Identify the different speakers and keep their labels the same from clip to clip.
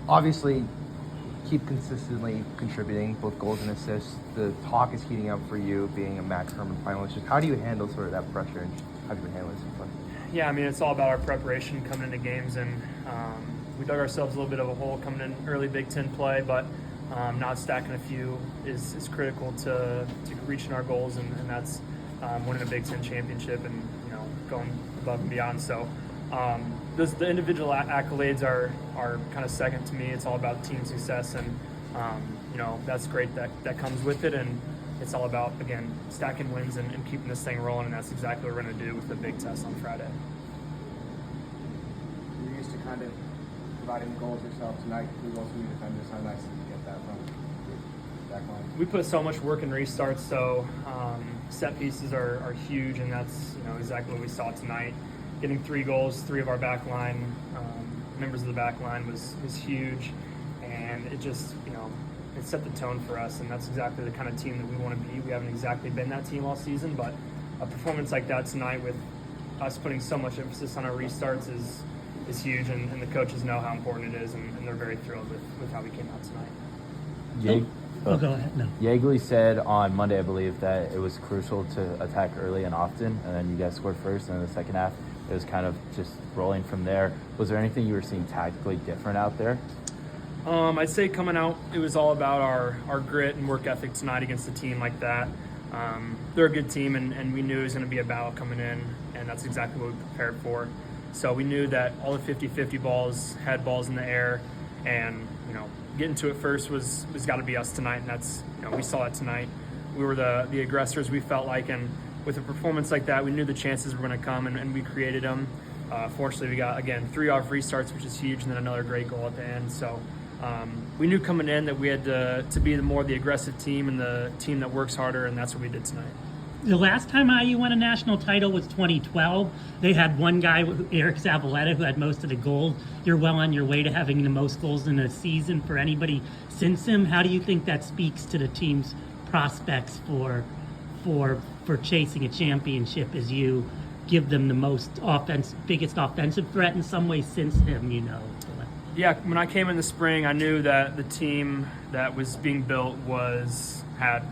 Speaker 1: obviously keep consistently contributing both goals and assists. The talk is heating up for you being a Max Herman finalist. Just how do you handle sort of that pressure, and how have you been handling it so far?
Speaker 2: Yeah, I mean, it's all about our preparation coming into games, and we dug ourselves a little bit of a hole coming in early Big Ten play, but not stacking a few is critical to reaching our goals, and that's winning a Big Ten championship and going above and beyond. So the individual accolades are kind of second to me. It's all about team success, and that's great that comes with it, and it's all about, again, stacking wins and keeping this thing rolling, and that's exactly what we're going to do with the big test on Friday.
Speaker 3: You're used to kind of providing goals yourself tonight. Who else new defenders? How nice did you get that from your back line?
Speaker 2: We put so much work in restarts, so set pieces are huge, and that's exactly what we saw tonight. Getting 3 goals, 3 of our back line, members of the back line was huge, and it just it set the tone for us, and that's exactly the kind of team that we want to be. We haven't exactly been that team all season, but a performance like that tonight with us putting so much emphasis on our restarts is huge, and the coaches know how important it is, and they're very thrilled with how we came out tonight.
Speaker 4: Go ahead. No.
Speaker 5: Yeagley said on Monday, I believe, that it was crucial to attack early and often, and then you guys scored first, and in the second half, it was kind of just rolling from there. Was there anything you were seeing tactically different out there?
Speaker 2: I'd say coming out, it was all about our grit and work ethic tonight against a team like that. They're a good team, and we knew it was going to be a battle coming in, and that's exactly what we prepared for. So we knew that all the 50-50 balls had balls in the air, and getting to it first was got to be us tonight, and that's we saw it tonight. We were the aggressors, we felt like, and with a performance like that, we knew the chances were going to come, and we created them. Fortunately, we got, again, 3 off restarts, which is huge, and then another great goal at the end. So we knew coming in that we had to be the aggressive team and the team that works harder, and that's what we did tonight.
Speaker 4: The last time IU won a national title was 2012. They had one guy, Eric Zavaleta, who had most of the goals. You're well on your way to having the most goals in a season for anybody since him. How do you think that speaks to the team's prospects for chasing a championship as you give them the biggest offensive threat in some ways since him,
Speaker 2: Yeah, when I came in the spring, I knew that the team that was being built had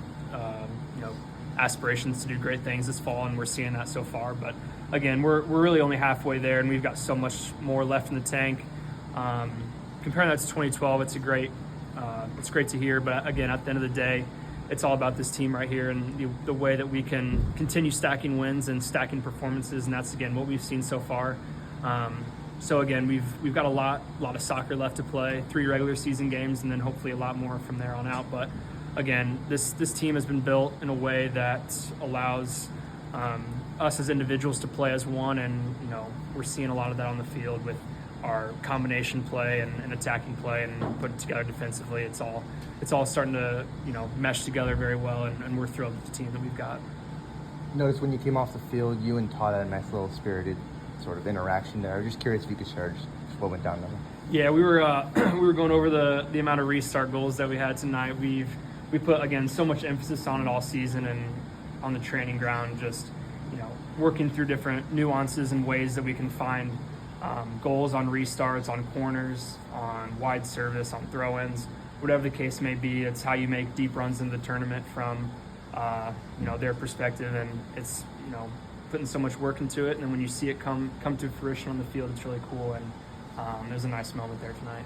Speaker 2: aspirations to do great things this fall, and we're seeing that so far. But again, we're really only halfway there, and we've got so much more left in the tank. Comparing that to 2012, it's great to hear. But again, at the end of the day, it's all about this team right here, and the way that we can continue stacking wins and stacking performances, and that's again what we've seen so far. So again, we've got a lot of soccer left to play, 3 regular season games, and then hopefully a lot more from there on out. But again, this team has been built in a way that allows us as individuals to play as one, and we're seeing a lot of that on the field with our combination play and attacking play and put it together defensively. It's all starting to mesh together very well, and we're thrilled with the team that we've got.
Speaker 1: Notice when you came off the field, you and Todd had a nice little spirited sort of interaction there. I'm just curious if you could share just what went down there.
Speaker 2: Yeah, we were going over the amount of restart goals that we had tonight. We put, again, so much emphasis on it all season, and on the training ground, just working through different nuances and ways that we can find goals on restarts, on corners, on wide service, on throw-ins, whatever the case may be. It's how you make deep runs in the tournament from their perspective, and it's putting so much work into it, and then when you see it come to fruition on the field, it's really cool, and there's a nice moment there tonight.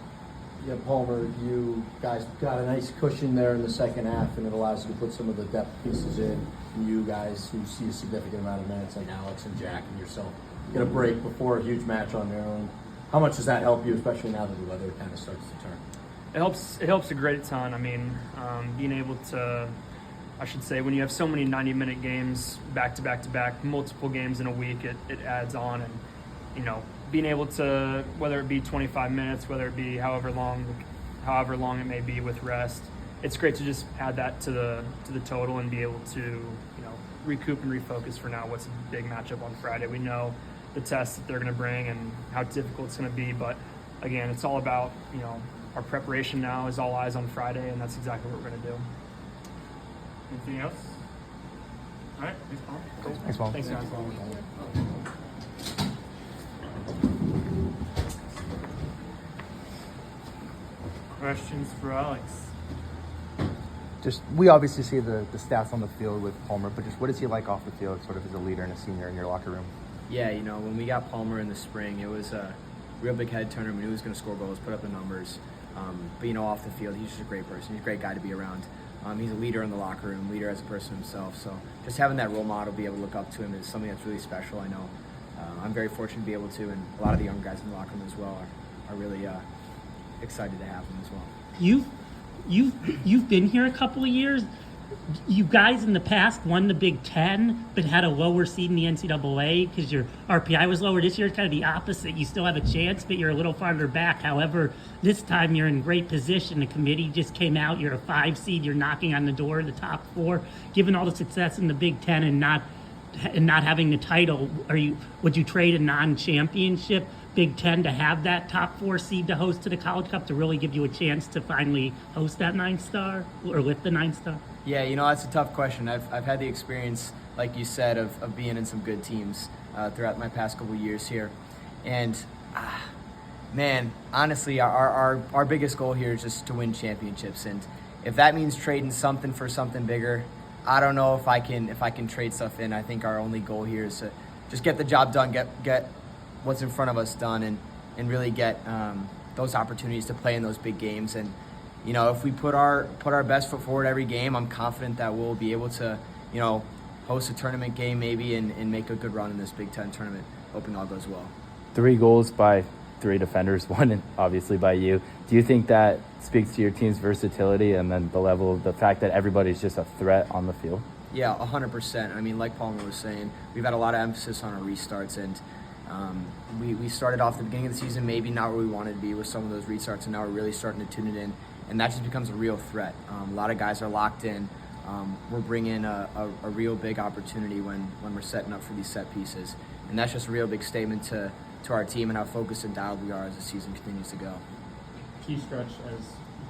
Speaker 6: Yeah, Palmer, you guys got a nice cushion there in the second half, and it allows you to put some of the depth pieces in. And you guys who see a significant amount of minutes, like Alex and Jack and yourself, get a break before a huge match on Maryland. How much does that help you, especially now that the weather kind of starts to turn?
Speaker 2: It helps a great ton. I mean, being able to, I should say, when you have so many 90-minute games back to back to back, multiple games in a week, it adds on, and being able to, whether it be 25 minutes, whether it be however long it may be with rest, it's great to just add that to the total and be able to recoup and refocus for now what's a big matchup on Friday. We know the test that they're going to bring and how difficult it's going to be, but again, it's all about our preparation now is all eyes on Friday, and that's exactly what we're going to do. Anything else? All right, thanks, Paul. Cool.
Speaker 1: Thanks, Paul.
Speaker 2: Thanks, guys.
Speaker 7: Questions for Alex?
Speaker 1: Just we obviously see the stats on the field with Palmer, but just what is he like off the field, sort of as a leader and a senior in your locker room?
Speaker 8: Yeah, you know, when we got Palmer in the spring, it was a real big head turner. We knew he was going to score goals, put up the numbers. But, you know, off the field, he's just a great person. He's a great guy to be around. He's a leader in the locker room, leader as a person himself. So just having that role model, be able to look up to him is something that's really special, I know. I'm very fortunate to be able to, and a lot of the young guys in the locker room as well are really excited to have him as well.
Speaker 4: You've been here a couple of years. You guys in the past won the Big Ten, but had a lower seed in the NCAA because your RPI was lower. This year it's kind of the opposite. You still have a chance, but you're a little farther back. However, this time you're in great position. The committee just came out. You're a 5 seed. You're knocking on the door of the top 4. Given all the success in the Big Ten and not having the title, would you trade a non-championship Big Ten to have that top 4 seed to host to the College Cup to really give you a chance to finally host that 9-star or lift the 9-star?
Speaker 8: Yeah, you know, that's a tough question. I've had the experience, like you said, of being in some good teams throughout my past couple of years here. And, man, honestly, our biggest goal here is just to win championships. And if that means trading something for something bigger, I don't know if I can trade stuff in. I think our only goal here is to just get the job done, get what's in front of us done, and really get those opportunities to play in those big games. And you know, if we put our best foot forward every game, I'm confident that we'll be able to, you know, host a tournament game maybe and make a good run in this Big Ten tournament. Hoping all goes well.
Speaker 5: 3 goals by 3 defenders, 1 obviously by you. Do you think that speaks to your team's versatility and then the level of the fact that everybody's just a threat on the field?
Speaker 8: Yeah, 100%. I mean, like Palmer was saying, we've had a lot of emphasis on our restarts, and we started off the beginning of the season maybe not where we wanted to be with some of those restarts, and now we're really starting to tune it in. And that just becomes a real threat. A lot of guys are locked in. We're bringing a real big opportunity when we're setting up for these set pieces. And that's just a real big statement to our team and how focused and dialed we are as the season continues to go.
Speaker 2: Key stretch, as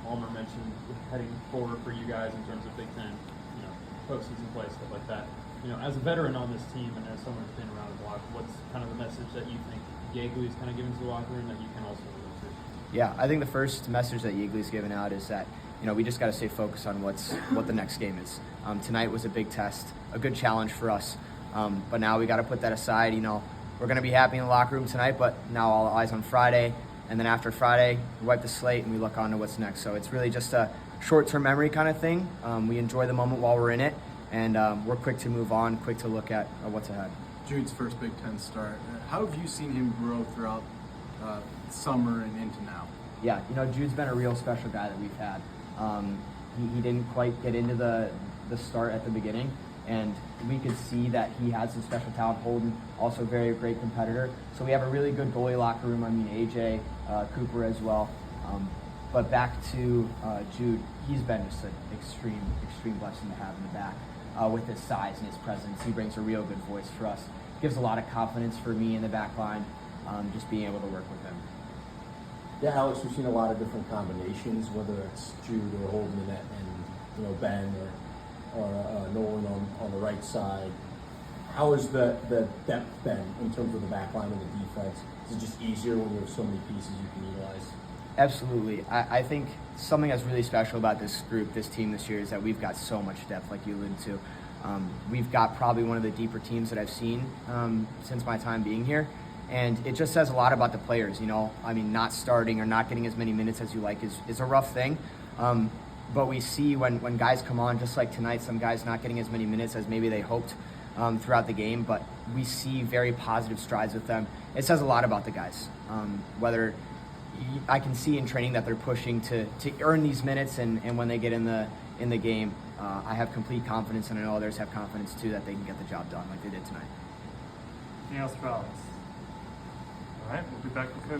Speaker 2: Palmer mentioned, heading forward for you guys in terms of Big Ten, you know, postseason play, stuff like that. You know, as a veteran on this team and as someone who's been around the block, what's kind of the message that you think Yeagley's kind of given to the locker room that you can also live to?
Speaker 8: Yeah, I think the first message that Yeagley's given out is that, you know, we just got to stay focused on what the next game is. Tonight was a big test, a good challenge for us, but now we got to put that aside. You know, we're going to be happy in the locker room tonight, but now all eyes on Friday, and then after Friday, we wipe the slate and we look on to what's next. So it's really just a short-term memory kind of thing. We enjoy the moment while we're in it, and we're quick to move on, quick to look at what's ahead.
Speaker 9: Jude's first Big Ten start. How have you seen him grow throughout summer and into now?
Speaker 8: Yeah, you know, Jude's been a real special guy that we've had. He didn't quite get into the start at the beginning, and we could see that he had some special talent. Holden, also a very great competitor. So we have a really good goalie locker room. I mean, AJ, Cooper as well. But back to Jude, he's been just an extreme blessing to have in the back. With his size and his presence, he brings a real good voice for us. Gives a lot of confidence for me in the back line, just being able to work with him.
Speaker 6: Yeah, Alex, we've seen a lot of different combinations, whether it's Jude or Holden and Ben or Nolan on the right side. How has the depth been in terms of the back line and the defense? Is it just easier when you have so many pieces you can utilize?
Speaker 8: Absolutely. I think something that's really special about this group, this team this year, is that we've got so much depth, like you alluded to. We've got probably one of the deeper teams that I've seen since my time being here. And it just says a lot about the players, you know. I mean, not starting or not getting as many minutes as you like is a rough thing. But we see when guys come on, just like tonight, some guys not getting as many minutes as maybe they hoped throughout the game. But we see very positive strides with them. It says a lot about the guys. Whether I can see in training that they're pushing to earn these minutes, and when they get in the game, I have complete confidence, and I know others have confidence too that they can get the job done like they did tonight.
Speaker 7: Anything else for Alex? All right, we'll be back with Coach.